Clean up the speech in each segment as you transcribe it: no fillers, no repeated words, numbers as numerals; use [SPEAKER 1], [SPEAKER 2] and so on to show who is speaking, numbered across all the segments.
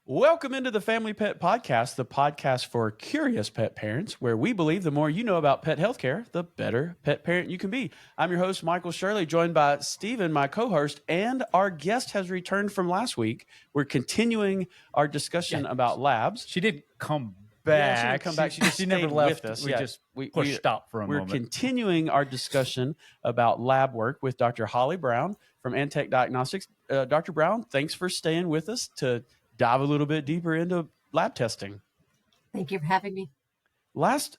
[SPEAKER 1] Welcome into the Family Pet Podcast, the podcast for curious pet parents, where we believe the more you know about pet healthcare, the better pet parent you can be. I'm your host, Michael Shirley, joined by Stephen, my co-host, and our guest has returned from last week. We're continuing our discussion about labs.
[SPEAKER 2] She didn't come
[SPEAKER 1] Yeah,
[SPEAKER 2] back.
[SPEAKER 1] she didn't come back. She just
[SPEAKER 2] she never
[SPEAKER 1] stayed
[SPEAKER 2] left.
[SPEAKER 1] with us.
[SPEAKER 2] We
[SPEAKER 1] Yeah,
[SPEAKER 2] just pushed stop for a moment.
[SPEAKER 1] We're continuing our discussion about lab work with Dr. Holly Brown from Antec Diagnostics. Dr. Brown, thanks for staying with us to dive a little bit deeper into lab testing.
[SPEAKER 3] Thank you for having me.
[SPEAKER 1] Last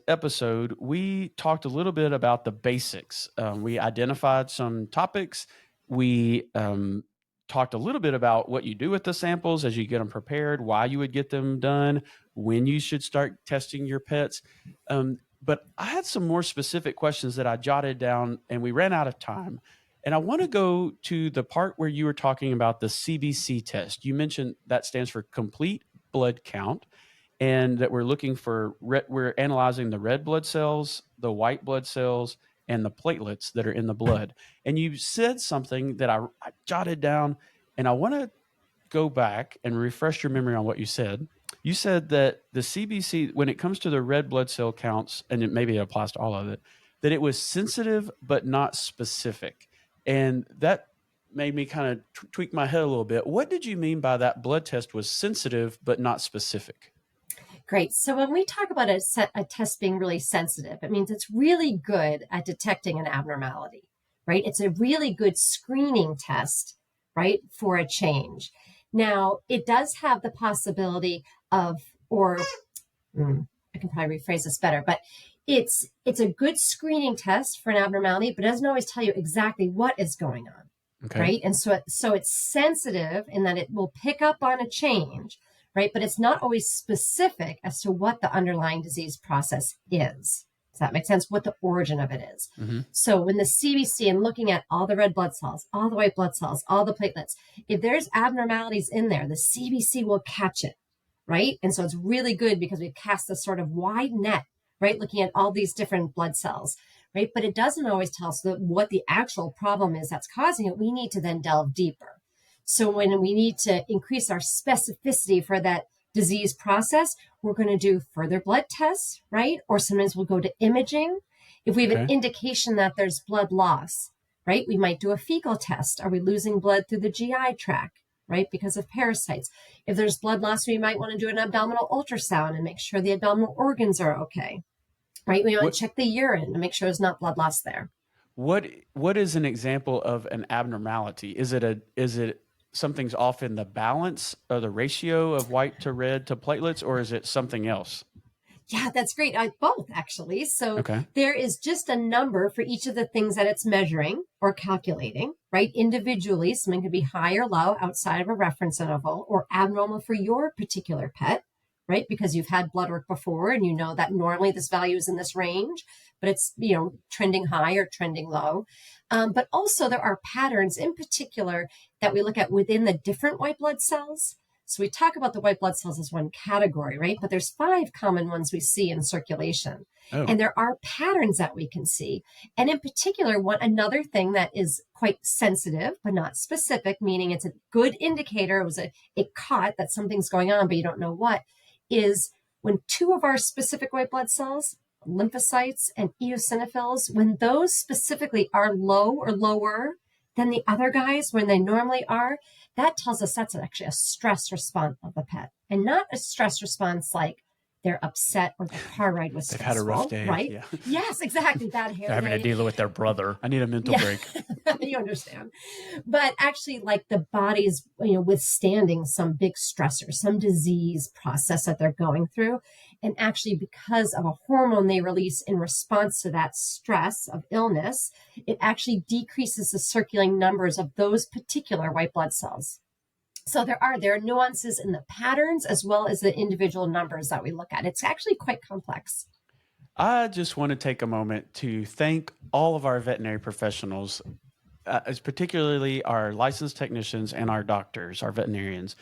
[SPEAKER 1] episode, we talked a little bit about the basics. We identified some topics. We talked a little bit about what you do with the samples as you get them prepared, why you would get them done, when you should start testing your pets. But I had some more specific questions that I jotted down, and we ran out of time. And I want to go to the part where you were talking about the CBC test. You mentioned that stands for complete blood count, and that we're looking for, we're analyzing the red blood cells, the white blood cells, and the platelets that are in the blood. And you said something that I jotted down, and I want to go back and refresh your memory on what you said. You said that the CBC, when it comes to the red blood cell counts, and maybe it applies to all of it, that it was sensitive but not specific. And that made me kind of tweak my head a little bit. What did you mean by that blood test was sensitive but not specific?
[SPEAKER 3] Great. So when we talk about a test being really sensitive, it means it's really good at detecting an abnormality, right? It's a really good screening test, right, for a change. Now, it does have the possibility of, I can probably rephrase this better, but it's a good screening test for an abnormality, but it doesn't always tell you exactly what is going on, right? And so it's sensitive in that it will pick up on a change, right? But it's not always specific as to what the underlying disease process is. Does that make sense? What the origin of it is. Mm-hmm. So when the CBC and looking at all the red blood cells, all the white blood cells, all the platelets, if there's abnormalities in there, the CBC will catch it, right? And so it's really good because we've cast a sort of wide net, right? Looking at all these different blood cells, right? But it doesn't always tell us what the actual problem is that's causing it. We need to then delve deeper. So when we need to increase our specificity for that disease process, we're going to do further blood tests, right? Or sometimes we'll go to imaging. If we have an indication that there's blood loss, right? We might do a fecal test. Are we losing blood through the GI tract, right? Because of parasites. If there's blood loss, we might want to do an abdominal ultrasound and make sure the abdominal organs are okay, right? We might check the urine to make sure there's not blood loss there.
[SPEAKER 1] What is an example of an abnormality? Is it something's off in the balance or the ratio of white to red to platelets, or is it something else?
[SPEAKER 3] Yeah, that's great. Both, actually. So there is just a number for each of the things that it's measuring or calculating, right? Individually, something could be high or low outside of a reference interval or abnormal for your particular pet, right? Because you've had blood work before and you know that normally this value is in this range, but it's, trending high or trending low. But also there are patterns in particular that we look at within the different white blood cells. So we talk about the white blood cells as one category, right? But there's 5 common ones we see in circulation. Oh. And there are patterns that we can see. And in particular, another thing that is quite sensitive, but not specific, meaning it's a good indicator, it caught that something's going on, but you don't know what, is when 2 of our specific white blood cells, lymphocytes and eosinophils, when those specifically are low or lower than the other guys when they normally are, that tells us that's actually a stress response of the pet, and not a stress response like they're upset or the car ride was stressful.
[SPEAKER 1] They've had a rough day,
[SPEAKER 3] right?
[SPEAKER 1] Yeah.
[SPEAKER 3] Yes, exactly. Bad hair.
[SPEAKER 2] They're having to deal with their brother.
[SPEAKER 1] I need a mental break.
[SPEAKER 3] You understand. But actually, like the body's, withstanding some big stressor, some disease process that they're going through. And actually, because of a hormone they release in response to that stress of illness, it actually decreases the circulating numbers of those particular white blood cells. So there are nuances in the patterns as well as the individual numbers that we look at. It's actually quite complex.
[SPEAKER 1] I just want to take a moment to thank all of our veterinary professionals, as particularly our licensed technicians and our doctors, our veterinarians,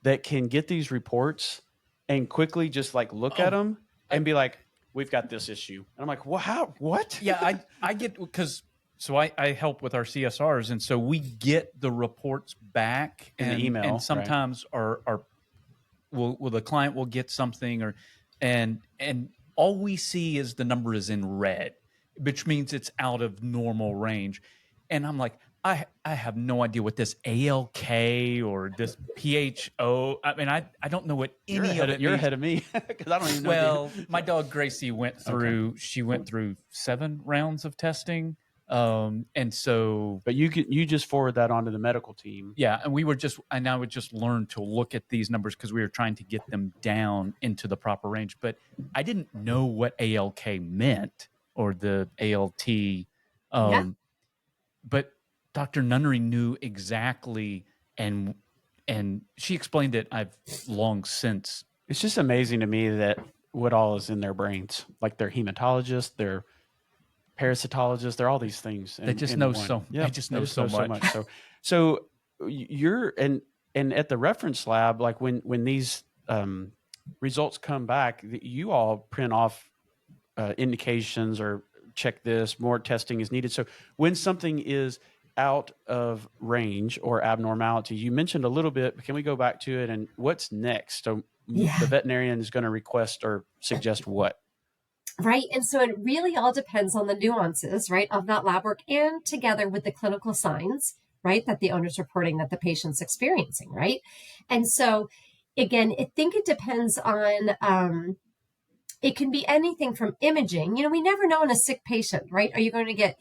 [SPEAKER 1] that can get these reports and quickly just look at them and be like, we've got this issue. And I'm like, well, how? What?
[SPEAKER 2] Yeah, I get, because so I help with our CSRs, and so we get the reports back
[SPEAKER 1] in the email,
[SPEAKER 2] and sometimes our the client will get something, and all we see is the number is in red, which means it's out of normal range. And I'm like, I have no idea what this ALK or this PHO. I mean, I don't know what any of it means.
[SPEAKER 1] You're ahead of me because I don't even know.
[SPEAKER 2] Well, my dog Gracie went through. She went through 7 rounds of testing, and so.
[SPEAKER 1] But you just forward that onto the medical team.
[SPEAKER 2] Yeah, and I would just learn to look at these numbers because we were trying to get them down into the proper range. But I didn't know what ALK meant or the ALT. But Dr. Nunnery knew exactly, and she explained it. I've long since.
[SPEAKER 1] It's just amazing to me that what all is in their brains. Like they're hematologists, they're parasitologists, they're all these things.
[SPEAKER 2] They just know so.
[SPEAKER 1] Yeah,
[SPEAKER 2] they just know so much.
[SPEAKER 1] So you're and at the reference lab, like when these results come back, you all print off indications or check this, more testing is needed. So when something is out of range or abnormality, you mentioned a little bit, but can we go back to it and what's next? So the veterinarian is going to request or suggest what?
[SPEAKER 3] Right. And so it really all depends on the nuances, right, of that lab work and together with the clinical signs, right, that the owner's reporting that the patient's experiencing, right? And so, again, I think it depends on, it can be anything from imaging. We never know in a sick patient, right? Are you going to get,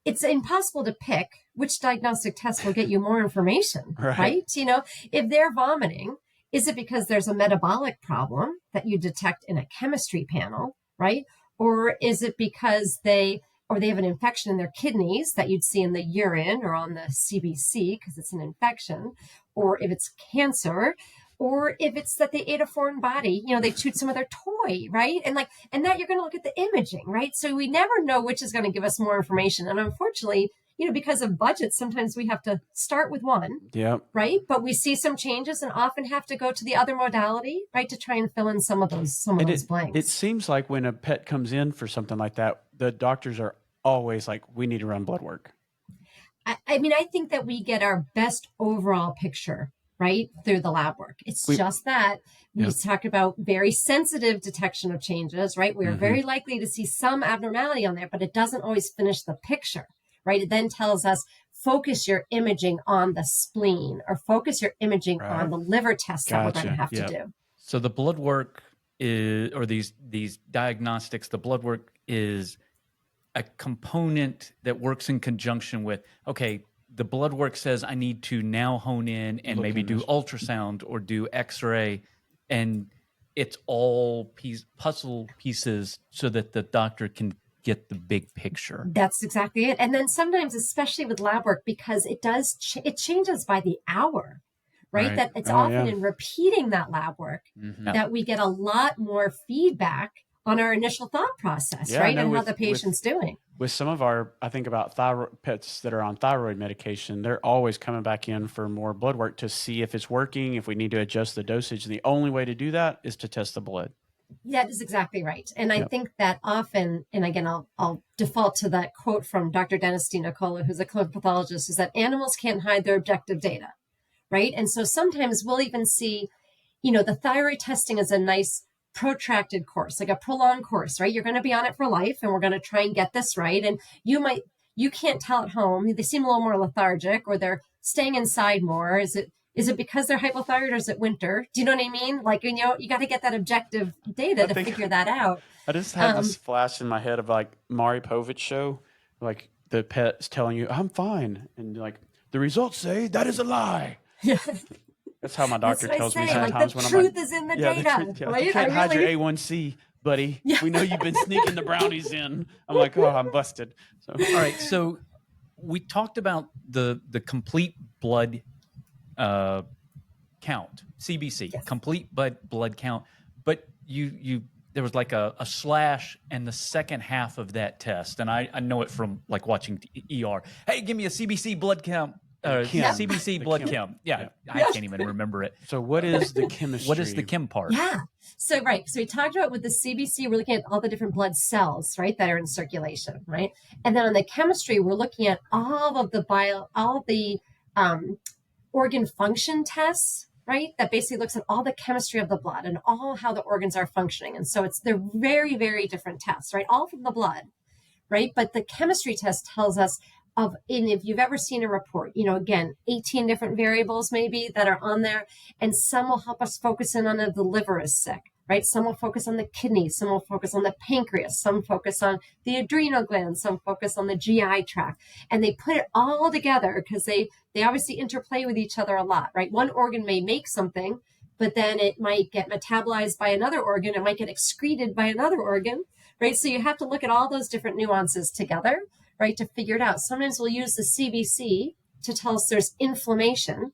[SPEAKER 3] it's impossible to pick which diagnostic test will get you more information, right? If they're vomiting, is it because there's a metabolic problem that you detect in a chemistry panel, right? Or is it because they have an infection in their kidneys that you'd see in the urine or on the CBC because it's an infection, or if it's cancer, or if it's that they ate a foreign body, they chewed some of their toy, right? And that you're going to look at the imaging, right? So we never know which is going to give us more information. And unfortunately, because of budget, sometimes we have to start with one, right? But we see some changes and often have to go to the other modality, right, to try and fill in some of those blanks.
[SPEAKER 1] It seems like when a pet comes in for something like that, the doctors are always like, we need to run blood work.
[SPEAKER 3] I think that we get our best overall picture, right, through the lab work. It's just that we talk about very sensitive detection of changes, right? We are very likely to see some abnormality on there, but it doesn't always finish the picture, right? It then tells us, focus your imaging on the spleen or focus your imaging on the liver tests that we're going to have to do.
[SPEAKER 2] So the blood work is, or these diagnostics, the blood work is a component that works in conjunction with, okay, the blood work says I need to now hone in and maybe do ultrasound or do X-ray, and it's all puzzle pieces so that the doctor can get the big picture.
[SPEAKER 3] That's exactly it. And then sometimes, especially with lab work, because it does, it changes by the hour, right? That it's often in repeating that lab work that we get a lot more feedback on our initial thought process, right? And how the patient's doing.
[SPEAKER 1] With some of our, I think about thyroid pets that are on thyroid medication, they're always coming back in for more blood work to see if it's working, if we need to adjust the dosage. And the only way to do that is to test the blood.
[SPEAKER 3] That is exactly right. And I think that often, and again, I'll default to that quote from Dr. Dennis DiNicola, who's a clinical pathologist, is that animals can't hide their objective data, right? And so sometimes we'll even see, the thyroid testing is a nice protracted course, like a prolonged course, right? You're going to be on it for life and we're going to try and get this right. And you can't tell at home, they seem a little more lethargic or they're staying inside more. Is it because they're hypothyroid or is it winter? Do you know what I mean? Like, you got to get that objective data to figure that out.
[SPEAKER 1] I just had this flash in my head of like Maury Povich show, like the pet's telling you, I'm fine. And like, the results say that is a lie. Yeah. That's how my doctor tells me sometimes when I'm like,
[SPEAKER 3] the truth is in the data. Right?
[SPEAKER 1] You can't hide your A1C, buddy. Yeah. We know you've been sneaking the brownies in. I'm like, oh, I'm busted. So,
[SPEAKER 2] all right. So we talked about the complete blood count, CBC, complete blood count. But you there was like a slash and the second half of that test. And I know it from like watching ER. Hey, give me a CBC blood count. CBC blood count. Yeah, I can't even remember it.
[SPEAKER 1] So what is the chemistry?
[SPEAKER 2] What is the chem part?
[SPEAKER 3] Yeah. So we talked about with the CBC, we're looking at all the different blood cells, right, that are in circulation, right? And then on the chemistry, we're looking at all of the organ function tests, right? That basically looks at all the chemistry of the blood and all how the organs are functioning. And so they're very, very different tests, right? All from the blood, right? But the chemistry test tells us and if you've ever seen a report, again, 18 different variables maybe that are on there, and some will help us focus in on if the liver is sick, right? Some will focus on the kidneys, some will focus on the pancreas, some focus on the adrenal glands, some focus on the GI tract, and they put it all together because they obviously interplay with each other a lot, right? One organ may make something, but then it might get metabolized by another organ, it might get excreted by another organ, right? So you have to look at all those different nuances together, right, to figure it out. Sometimes we'll use the CBC to tell us there's inflammation,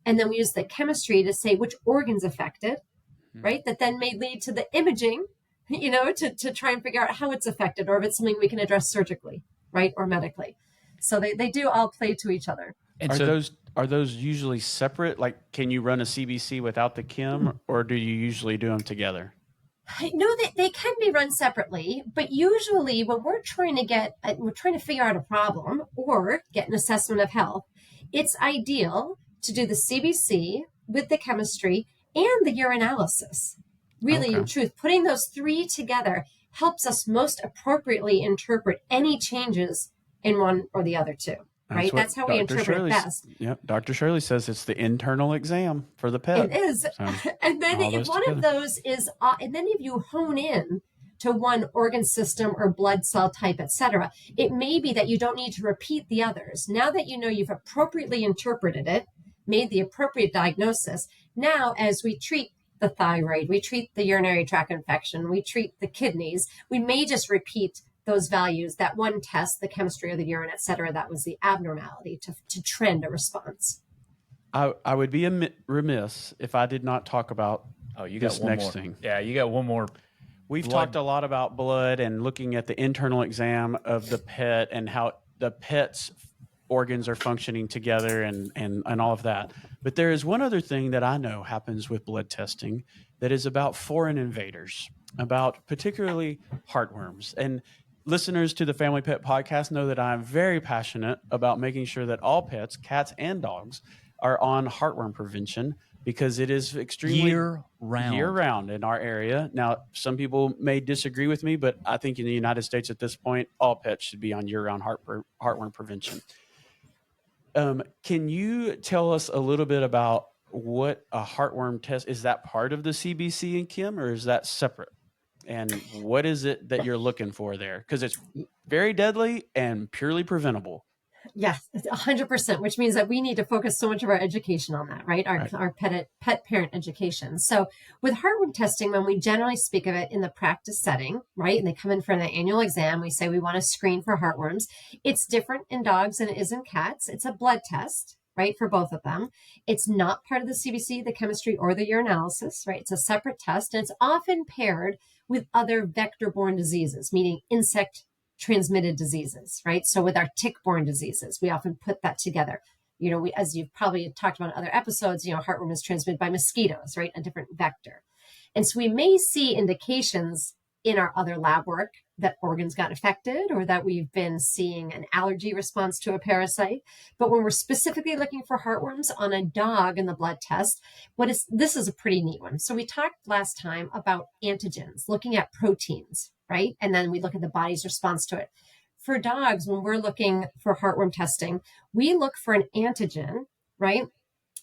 [SPEAKER 3] and then we use the chemistry to say which organ's affected, right? That then may lead to the imaging, to try and figure out how it's affected, or if it's something we can address surgically, right, or medically. So they do all play to each other.
[SPEAKER 1] And are those usually separate? Like, can you run a CBC without the chem, or do you usually do them together?
[SPEAKER 3] No, they can be run separately, but usually when we're trying to figure out a problem or get an assessment of health, it's ideal to do the CBC with the chemistry and the urinalysis. Really, in truth, putting those three together helps us most appropriately interpret any changes in one or the other two. Right? That's how we interpret it best.
[SPEAKER 1] Yep. Dr. Shirley says it's the internal exam for the pet.
[SPEAKER 3] It is. So, and then if one of those is, and then if you hone in to one organ system or blood cell type, etc., it may be that you don't need to repeat the others. Now that you know you've appropriately interpreted it, made the appropriate diagnosis, now as we treat the thyroid, we treat the urinary tract infection, we treat the kidneys, we may just repeat those values, that one test, the chemistry of the urine, et cetera, that was the abnormality to trend a response.
[SPEAKER 1] I would be remiss if I did not talk about this next thing.
[SPEAKER 2] Yeah, you got one more.
[SPEAKER 1] We've talked a lot about blood and looking at the internal exam of the pet and how the pet's organs are functioning together and all of that. But there is one other thing that I know happens with blood testing that is about foreign invaders, about particularly heartworms. And listeners to the Family Pet Podcast know that I'm very passionate about making sure that all pets, cats and dogs, are on heartworm prevention because it is extremely year-round in our area. Now, some people may disagree with me, but I think in the United States at this point, all pets should be on year-round heartworm prevention. Can you tell us a little bit about what a heartworm test is? That part of the CBC and chem, or is that separate? And what is it that you're looking for there? Because it's very deadly and purely preventable.
[SPEAKER 3] Yes, 100%, which means that we need to focus so much of our education on that, right? Our pet parent education. So with heartworm testing, when we generally speak of it in the practice setting, right, and they come in for an annual exam, we say we want to screen for heartworms. It's different in dogs than it is in cats. It's a blood test, right, for both of them. It's not part of the CBC, the chemistry, or the urinalysis, right? It's a separate test, and it's often paired with other vector-borne diseases, meaning insect-transmitted diseases, right? So with our tick-borne diseases, we often put that together. As you've probably talked about in other episodes, heartworm is transmitted by mosquitoes, right? A different vector. And so we may see indications in our other lab work that organs got affected or that we've been seeing an allergy response to a parasite. But when we're specifically looking for heartworms on a dog in the blood test, this is a pretty neat one. So we talked last time about antigens, looking at proteins, right? And then we look at the body's response to it. For dogs, when we're looking for heartworm testing, we look for an antigen, right,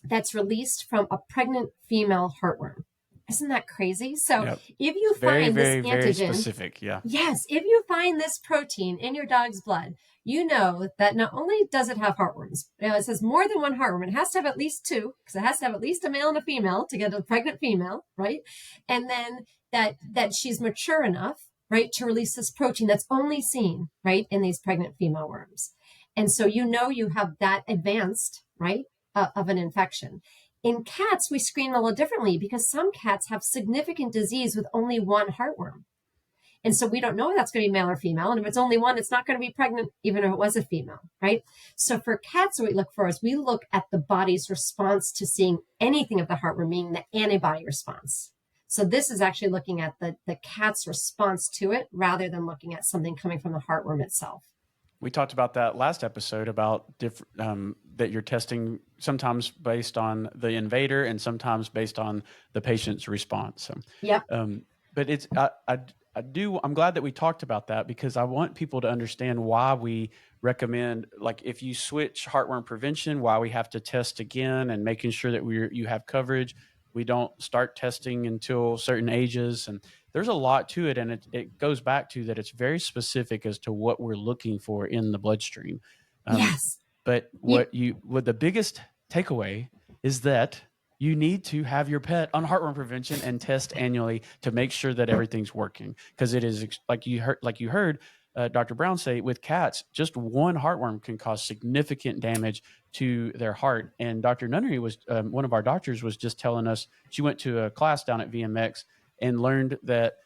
[SPEAKER 3] that's released from a pregnant female heartworm. Isn't that crazy? So if you find this antigen,
[SPEAKER 1] very specific, yeah.
[SPEAKER 3] Yes, if you find this protein in your dog's blood, you know that not only does it have heartworms, it says more than one heartworm. It has to have at least two, because it has to have at least a male and a female to get a pregnant female, right? And then that she's mature enough, right, to release this protein that's only seen, right, in these pregnant female worms. And so you have that advanced, right, of an infection. In cats, we screen a little differently because some cats have significant disease with only one heartworm. And so we don't know if that's going to be male or female. And if it's only one, it's not going to be pregnant, even if it was a female, right? So for cats, what we look for is we look at the body's response to seeing anything of the heartworm, meaning the antibody response. So this is actually looking at the cat's response to it rather than looking at something coming from the heartworm itself.
[SPEAKER 1] We talked about that last episode about that you're testing sometimes based on the invader and sometimes based on the patient's response. So,
[SPEAKER 3] Yep.
[SPEAKER 1] but it's I'm glad that we talked about that, because I want people to understand why we recommend, like, if you switch heartworm prevention, why we have to test again, and making sure that you have coverage. We don't start testing until certain ages, and there's a lot to it. And it goes back to that it's very specific as to what we're looking for in the bloodstream.
[SPEAKER 3] Yes.
[SPEAKER 1] But what the biggest takeaway is that you need to have your pet on heartworm prevention and test annually to make sure that everything's working. Because it is, like you heard Dr. Brown say, with cats, just one heartworm can cause significant damage to their heart. And Dr. Nunnery was one of our doctors was just telling us, she went to a class down at VMX and learned that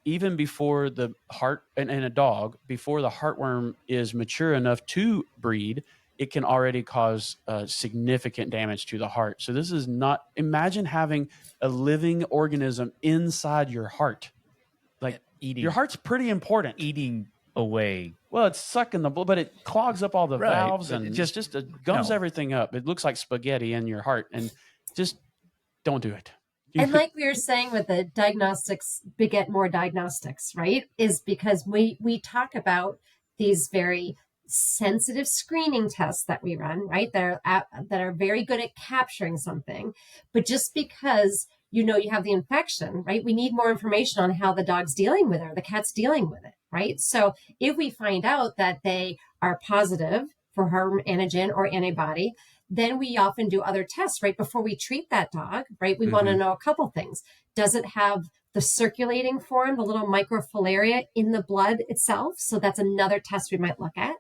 [SPEAKER 1] even before the heart in a dog, before the heartworm is mature enough to breed, it can already cause significant damage to the heart. So this is not, imagine having a living organism inside your heart. Like,
[SPEAKER 2] eating,
[SPEAKER 1] your heart's pretty important.
[SPEAKER 2] Eating away.
[SPEAKER 1] Well, it's sucking the blood, but it clogs up all the valves and it just gums everything up. It looks like spaghetti in your heart, and just don't do it.
[SPEAKER 3] And like we were saying with the diagnostics, beget more diagnostics, right? Is because we talk about these very sensitive screening tests that we run, right? That are very good at capturing something. But just because you have the infection, right? We need more information on how the dog's dealing with it or the cat's dealing with it, right? So if we find out that they are positive for heartworm antigen or antibody, then we often do other tests right before we treat that dog, right? We want to know a couple things. Does it have the circulating form, the little microfilaria in the blood itself? So that's another test we might look at.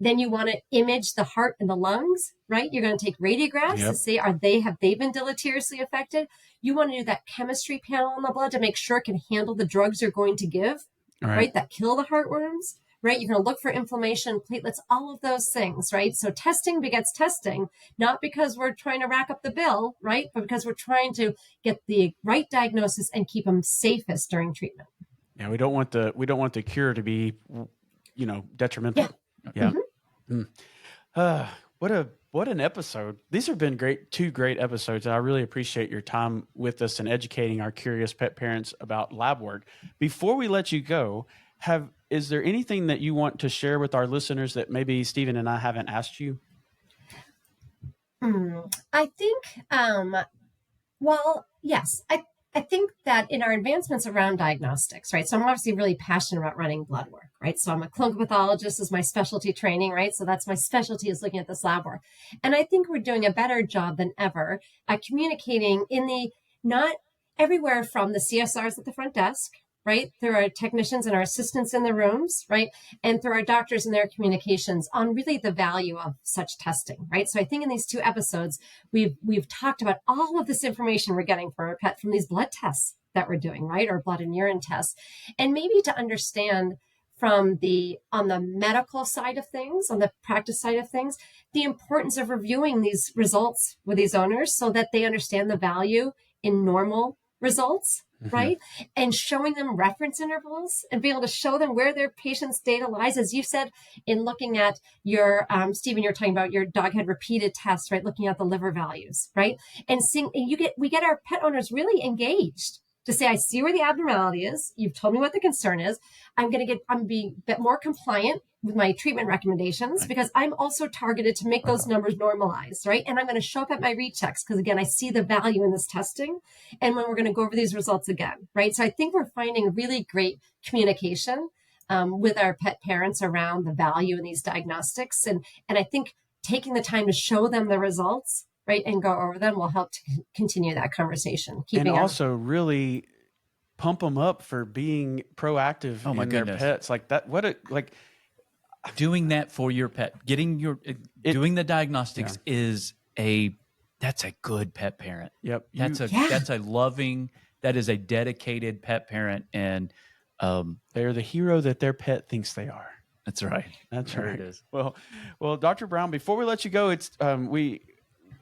[SPEAKER 3] Then you want to image the heart and the lungs, right? You're going to take radiographs to see, have they been deleteriously affected? You want to do that chemistry panel on the blood to make sure it can handle the drugs you're going to give, right? That kill the heartworms, right? You're going to look for inflammation, platelets, all of those things, right? So testing begets testing, not because we're trying to rack up the bill, right? But because we're trying to get the right diagnosis and keep them safest during treatment.
[SPEAKER 1] Yeah, we don't want the cure to be, detrimental. Yeah. What an episode. These have been two great episodes, and I really appreciate your time with us and educating our curious pet parents about lab work. Before we let you go, is there anything that you want to share with our listeners that maybe Stephen and I haven't asked you?
[SPEAKER 3] I think, yes, I think that in our advancements around diagnostics, right? So I'm obviously really passionate about running blood work, right? So I'm a clinical pathologist is my specialty training, right? So that's my specialty, is looking at this lab work. And I think we're doing a better job than ever at communicating not everywhere from the CSRs at the front desk, right? Through our technicians and our assistants in the rooms, right? And through our doctors and their communications on really the value of such testing, right? So I think in these two episodes, we've talked about all of this information we're getting for our pet from these blood tests that we're doing, right? Or blood and urine tests. And maybe to understand on the medical side of things, on the practice side of things, the importance of reviewing these results with these owners so that they understand the value in normal results, right? And showing them reference intervals and be able to show them where their patient's data lies. As you said, in looking at your, Stephen, you're talking about your dog had repeated tests, right? Looking at the liver values, right? And we get our pet owners really engaged to say, I see where the abnormality is. You've told me what the concern is. I'm be a bit more compliant with my treatment recommendations because I'm also targeted to make those numbers normalized, right? And I'm going to show up at my rechecks because, again, I see the value in this testing and when we're going to go over these results again, right? So I think we're finding really great communication with our pet parents around the value in these diagnostics. And I think taking the time to show them the results, right, and go over them will help to continue that conversation.
[SPEAKER 1] And also really pump them up for being proactive in their pets. Like that,
[SPEAKER 2] doing that for your pet, doing the diagnostics that's a good pet parent.
[SPEAKER 1] Yep.
[SPEAKER 2] That's a loving, that is a dedicated pet parent. And
[SPEAKER 1] they're the hero that their pet thinks they are.
[SPEAKER 2] That's right.
[SPEAKER 1] That's
[SPEAKER 2] there
[SPEAKER 1] right.
[SPEAKER 2] It is.
[SPEAKER 1] Well, Dr. Brown, before we let you go, it's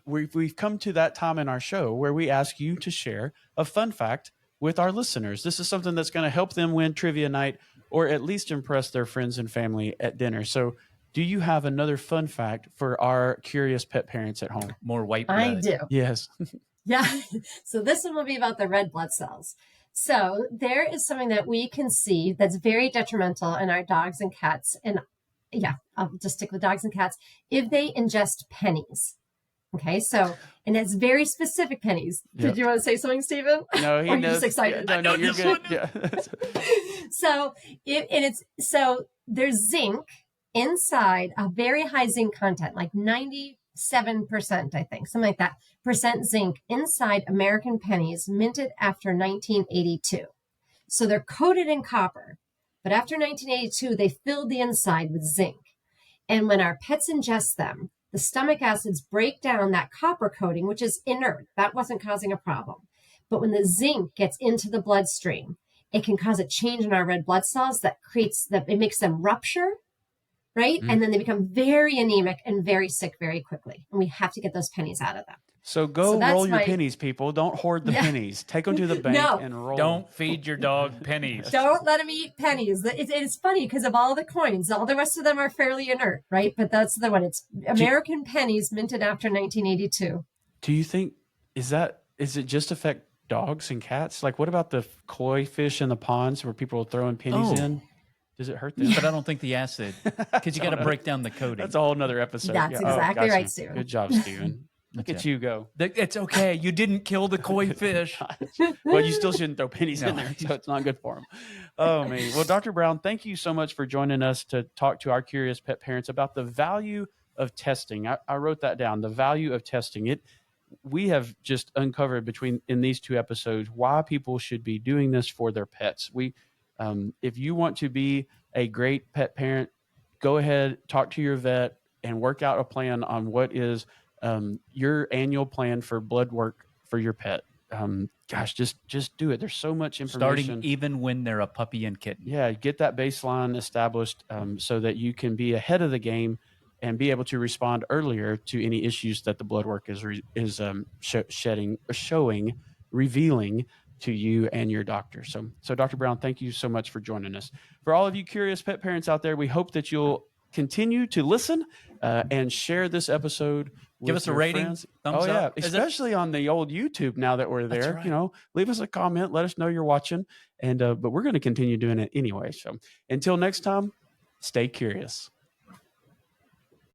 [SPEAKER 1] we've come to that time in our show where we ask you to share a fun fact with our listeners. This is something that's going to help them win trivia night or at least impress their friends and family at dinner. So do you have another fun fact for our curious pet parents at home?
[SPEAKER 2] More white blood.
[SPEAKER 3] I do.
[SPEAKER 1] Yes.
[SPEAKER 3] Yeah. So this one will be about the red blood cells. So there is something that we can see that's very detrimental in our dogs and cats. And yeah, I'll just stick with dogs and cats. If they ingest pennies. Okay. So, and it's very specific pennies.
[SPEAKER 1] Yep.
[SPEAKER 3] Did you want to say something, Stephen?
[SPEAKER 1] No,
[SPEAKER 3] Or
[SPEAKER 1] he
[SPEAKER 3] are you
[SPEAKER 1] knows.
[SPEAKER 3] just excited?
[SPEAKER 1] Yeah, no, you're good. Yeah.
[SPEAKER 3] So there's zinc inside, a very high zinc content, like 97%, I think, something like that, percent zinc inside American pennies minted after 1982. So they're coated in copper, but after 1982, they filled the inside with zinc. And when our pets ingest them, the stomach acids break down that copper coating, which is inert. That wasn't causing a problem. But when the zinc gets into the bloodstream, it can cause a change in our red blood cells it makes them rupture, right? And then they become very anemic and very sick very quickly. And we have to get those pennies out of them.
[SPEAKER 1] So go
[SPEAKER 3] that's
[SPEAKER 1] roll your
[SPEAKER 3] my-
[SPEAKER 1] pennies, people. Don't hoard the pennies. Take them to the bank
[SPEAKER 3] No.
[SPEAKER 1] and roll.
[SPEAKER 2] Don't feed your dog pennies.
[SPEAKER 3] Don't let them eat pennies. It's funny because of all the coins, all the rest of them are fairly inert, right? But that's the one. It's American pennies minted after 1982.
[SPEAKER 1] Do you think is it just affect dogs and cats? Like, what about the koi fish in the ponds where people are throwing pennies
[SPEAKER 2] Oh.
[SPEAKER 1] in? Does it hurt them?
[SPEAKER 2] But I don't think the acid, because you got to break down the coating.
[SPEAKER 1] That's a whole nother episode.
[SPEAKER 3] That's exactly
[SPEAKER 1] gotcha.
[SPEAKER 3] right, Steven.
[SPEAKER 1] Good job, Steven. Look at you go.
[SPEAKER 2] It's okay. You didn't kill the koi fish.
[SPEAKER 1] Well, you still shouldn't throw pennies in
[SPEAKER 2] No.
[SPEAKER 1] there, so it's not good for them. Oh, man. Well, Dr. Brown, thank you so much for joining us to talk to our curious pet parents about the value of testing. I wrote that down, the value of testing. We have just uncovered in these two episodes why people should be doing this for their pets. If you want to be a great pet parent, go ahead, talk to your vet, and work out a plan on what is your annual plan for blood work for your pet. Just do it. There's so much information.
[SPEAKER 2] Starting even when they're a puppy and kitten.
[SPEAKER 1] Yeah, get that baseline established so that you can be ahead of the game and be able to respond earlier to any issues that the blood work is revealing to you and your doctor. So Dr. Brown, thank you so much for joining us. For all of you curious pet parents out there, we hope that you'll continue to listen and share this episode.
[SPEAKER 2] Give us a rating,
[SPEAKER 1] Friends.
[SPEAKER 2] thumbs
[SPEAKER 1] yeah,
[SPEAKER 2] up.
[SPEAKER 1] especially on the old YouTube now that we're there.
[SPEAKER 2] right.
[SPEAKER 1] You know, leave us a comment, let us know you're watching, and but we're going to continue doing it anyway. So until next time, stay curious.